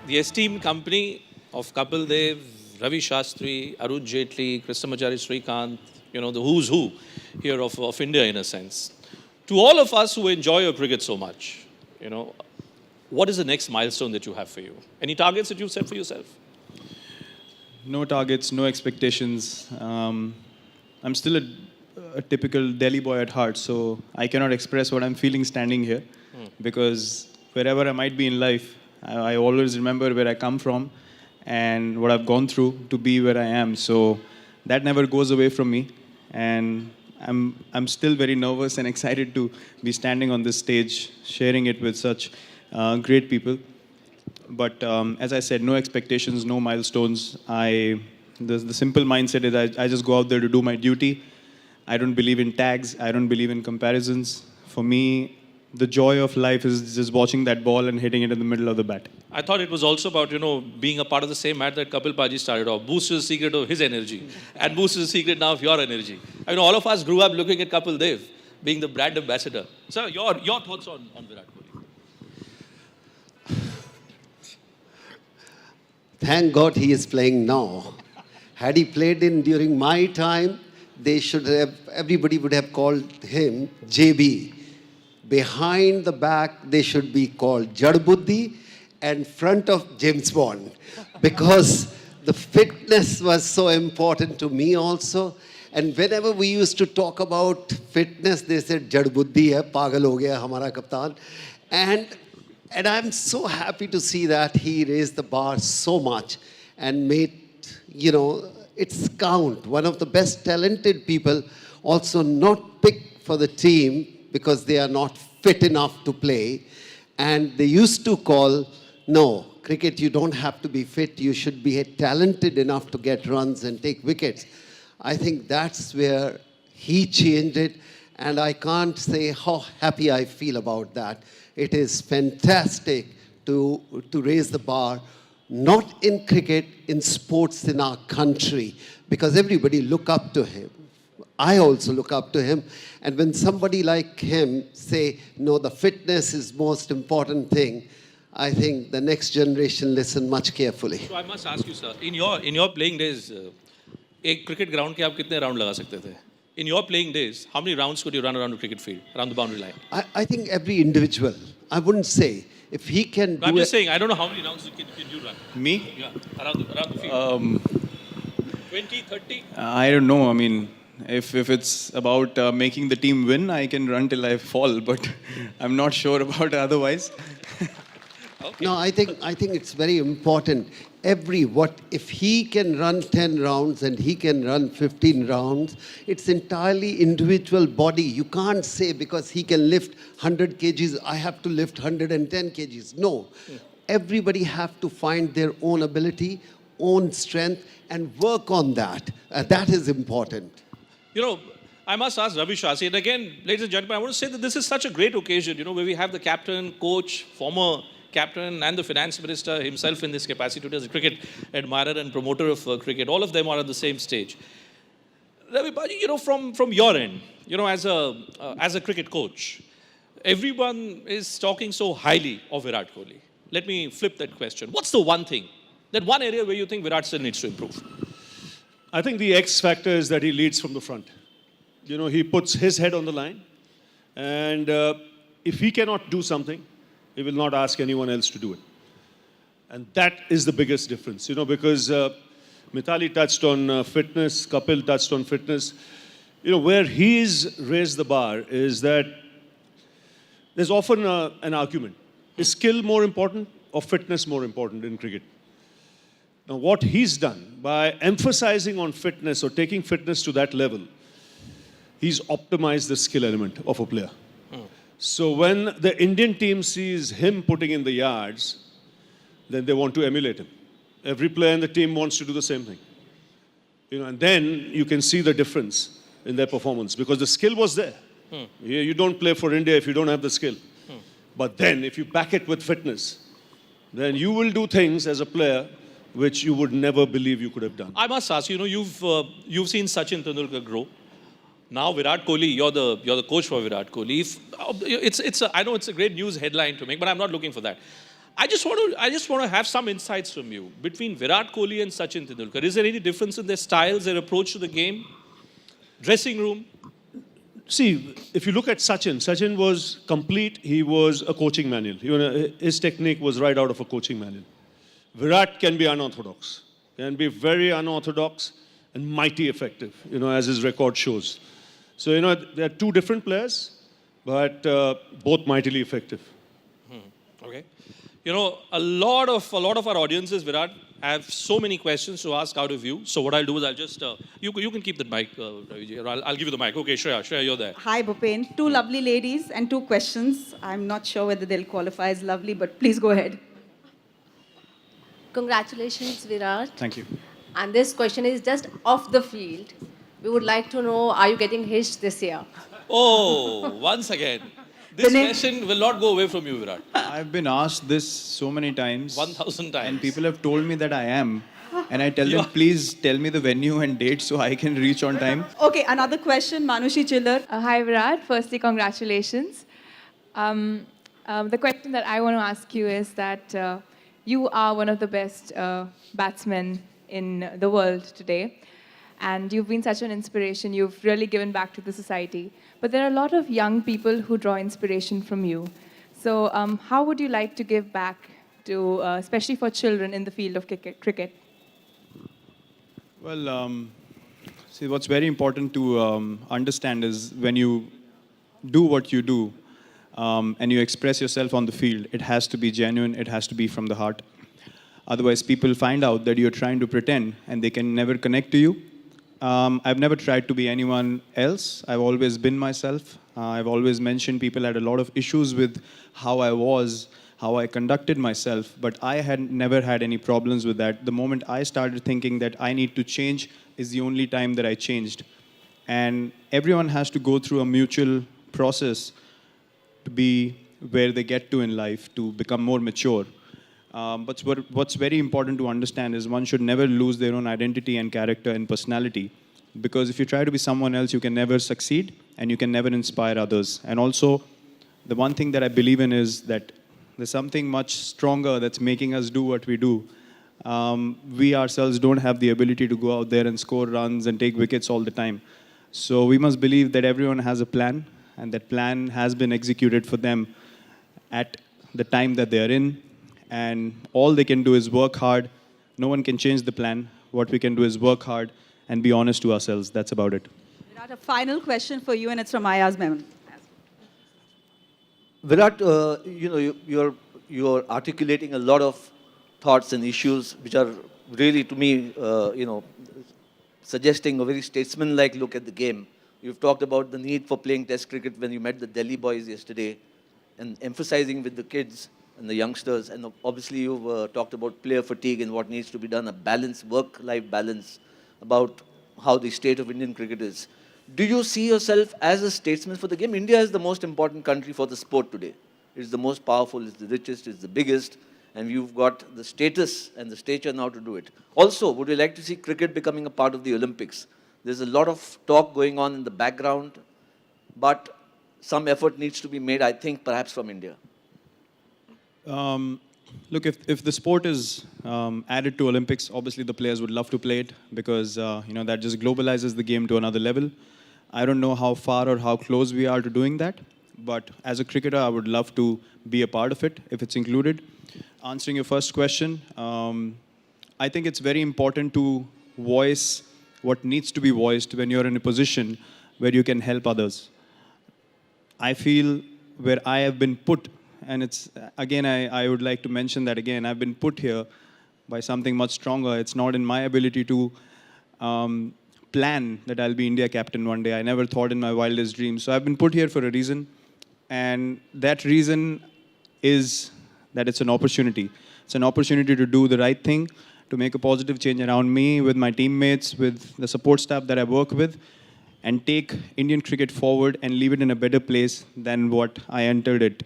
the esteemed company of Kapil Dev, Ravi Shastri, Arun Jaitley, Krishnamacharya Srikanth, the who's who here of India in a sense. To all of us who enjoy your cricket so much, what is the next milestone that you have for you? Any targets that you've set for yourself? No targets, no expectations. I'm still a typical Delhi boy at heart, so I cannot express what I'm feeling standing here because wherever I might be in life, I always remember where I come from and what I've gone through to be where I am. So that never goes away from me, and I'm still very nervous and excited to be standing on this stage, sharing it with such great people. But as I said, no expectations, no milestones. The simple mindset is I just go out there to do my duty. I don't believe in tags. I don't believe in comparisons. For me, the joy of life is just watching that ball and hitting it in the middle of the bat. I thought it was also about, being a part of the same mat that Kapil Paji started off. Boost is the secret of his energy. And Boost is the secret now of your energy. All of us grew up looking at Kapil Dev being the brand ambassador. So your thoughts on Virat Kohli? Thank God he is playing now. Had he played during my time, everybody would have called him JB. Behind the back, they should be called Jad Buddhi, and front of James Bond. Because the fitness was so important to me also. And whenever we used to talk about fitness, they said, Jad Buddhi hai, pagal ho gaya hamara kaptan. And I'm so happy to see that he raised the bar so much and made, its count. One of the best talented people also not picked for the team because they are not fit enough to play. And they used to call, no, cricket, you don't have to be fit. You should be talented enough to get runs and take wickets. I think that's where he changed it. And I can't say how happy I feel about that. It is fantastic to raise the bar, not in cricket, in sports in our country, because everybody look up to him. I also look up to him. And when somebody like him say, no, the fitness is most important thing, I think the next generation listen much carefully. So I must ask you, sir, in your playing days, एक cricket ground के आप कितने round लगा सकते थे? In your playing days, how many rounds could you run around the cricket field, around the boundary line? I think every individual. I wouldn't say. If he can do I'm just saying, I don't know how many rounds can you run. Me? Yeah, around the field. 20, 30? I don't know. I mean, if it's about making the team win, I can run till I fall, but I'm not sure about otherwise. Okay. No, I think it's very important. If he can run 10 rounds and he can run 15 rounds, it's entirely individual body. You can't say because he can lift 100 kgs, I have to lift 110 kgs. No. Everybody have to find their own ability, own strength, and work on that. That is important. I must ask Ravi Shastri, and again, ladies and gentlemen, I want to say that this is such a great occasion, where we have the captain, coach, former captain, and the finance minister himself in this capacity as a cricket admirer and promoter of cricket. All of them are on the same stage. Ravi Baji, from your end, as a cricket coach, everyone is talking so highly of Virat Kohli. Let me flip that question. What's the one thing, that one area where you think Virat still needs to improve? I think the X factor is that he leads from the front. He puts his head on the line, and if he cannot do something, he will not ask anyone else to do it. And that is the biggest difference, because Mithali touched on fitness, Kapil touched on fitness. Where he's raised the bar is that there's often an argument. Is skill more important or fitness more important in cricket? Now, what he's done by emphasizing on fitness or taking fitness to that level, he's optimized the skill element of a player. So when the Indian team sees him putting in the yards, then they want to emulate him. Every player in the team wants to do the same thing. And then you can see the difference in their performance because the skill was there. You don't play for India if you don't have the skill. But then if you back it with fitness, then you will do things as a player which you would never believe you could have done. I must ask, you've seen Sachin Tendulkar grow. Now Virat Kohli, you're the coach for Virat Kohli. I know it's a great news headline to make, but I'm not looking for that. I just want to have some insights from you between Virat Kohli and Sachin Tendulkar. Is there any difference in their styles, their approach to the game, dressing room? See, if you look at Sachin, Sachin was complete. He was a coaching manual. His technique was right out of a coaching manual. Virat can be unorthodox, can be very unorthodox and mighty effective, as his record shows. So, they are two different players, but both mightily effective. Okay. A lot of our audiences, Virat, have so many questions to ask out of you. So what I'll do is I'll just, you can keep the mic, Raviji, or I'll give you the mic. Okay, Shreya, you're there. Hi, Bhupen. Two lovely ladies and two questions. I'm not sure whether they'll qualify as lovely, but please go ahead. Congratulations, Virat. Thank you. And this question is just off the field. We would like to know, are you getting hitched this year? Oh, once again. This question will not go away from you, Virat. I've been asked this so many times. 1,000 times. And people have told me that I am. And I tell them, please tell me the venue and date so I can reach on time. Okay, another question, Manushi Chiller. Hi, Virat. Firstly, congratulations. The question that I want to ask you is that you are one of the best batsmen in the world today. And you've been such an inspiration. You've really given back to the society. But there are a lot of young people who draw inspiration from you. So how would you like to give back to, especially for children in the field of cricket? Well, see, what's very important to understand is when you do what you do and you express yourself on the field, it has to be genuine, it has to be from the heart. Otherwise, people find out that you're trying to pretend and they can never connect to you. I've never tried to be anyone else. I've always been myself. I've always mentioned people had a lot of issues with how I was, how I conducted myself, but I had never had any problems with that. The moment I started thinking that I need to change is the only time that I changed. And everyone has to go through a mutual process to be where they get to in life, to become more mature. But what's very important to understand is one should never lose their own identity and character and personality. Because if you try to be someone else, you can never succeed and you can never inspire others. And also, the one thing that I believe in is that there's something much stronger that's making us do what we do. We ourselves don't have the ability to go out there and score runs and take wickets all the time. So we must believe that everyone has a plan, and that plan has been executed for them at the time that they are in. And all they can do is work hard. No one can change the plan. What we can do is work hard and be honest to ourselves. That's about it. Virat, a final question for you, and it's from Ayaz Memon. Virat, you're articulating a lot of thoughts and issues which are really, to me, suggesting a very statesman-like look at the game. You've talked about the need for playing Test cricket when you met the Delhi boys yesterday, and emphasizing with the kids and the youngsters. And obviously, you've talked about player fatigue and what needs to be done, a balance, work-life balance, about how the state of Indian cricket is. Do you see yourself as a statesman for the game? India is the most important country for the sport today. It's the most powerful, it's the richest, it's the biggest, and you've got the status and the stature now to do it. Also, would you like to see cricket becoming a part of the Olympics? There's a lot of talk going on in the background, but some effort needs to be made, I think, perhaps from India. Look, if the sport is added to Olympics, obviously the players would love to play it because that just globalizes the game to another level. I don't know how far or how close we are to doing that, but as a cricketer, I would love to be a part of it if it's included. Answering your first question, I think it's very important to voice what needs to be voiced when you're in a position where you can help others. I feel where I have been put, and it's, again, I would like to mention that again, I've been put here by something much stronger. It's not in my ability to plan that I'll be India captain one day. I never thought in my wildest dreams. So I've been put here for a reason. And that reason is that it's an opportunity. It's an opportunity to do the right thing, to make a positive change around me, with my teammates, with the support staff that I work with, and take Indian cricket forward and leave it in a better place than what I entered it.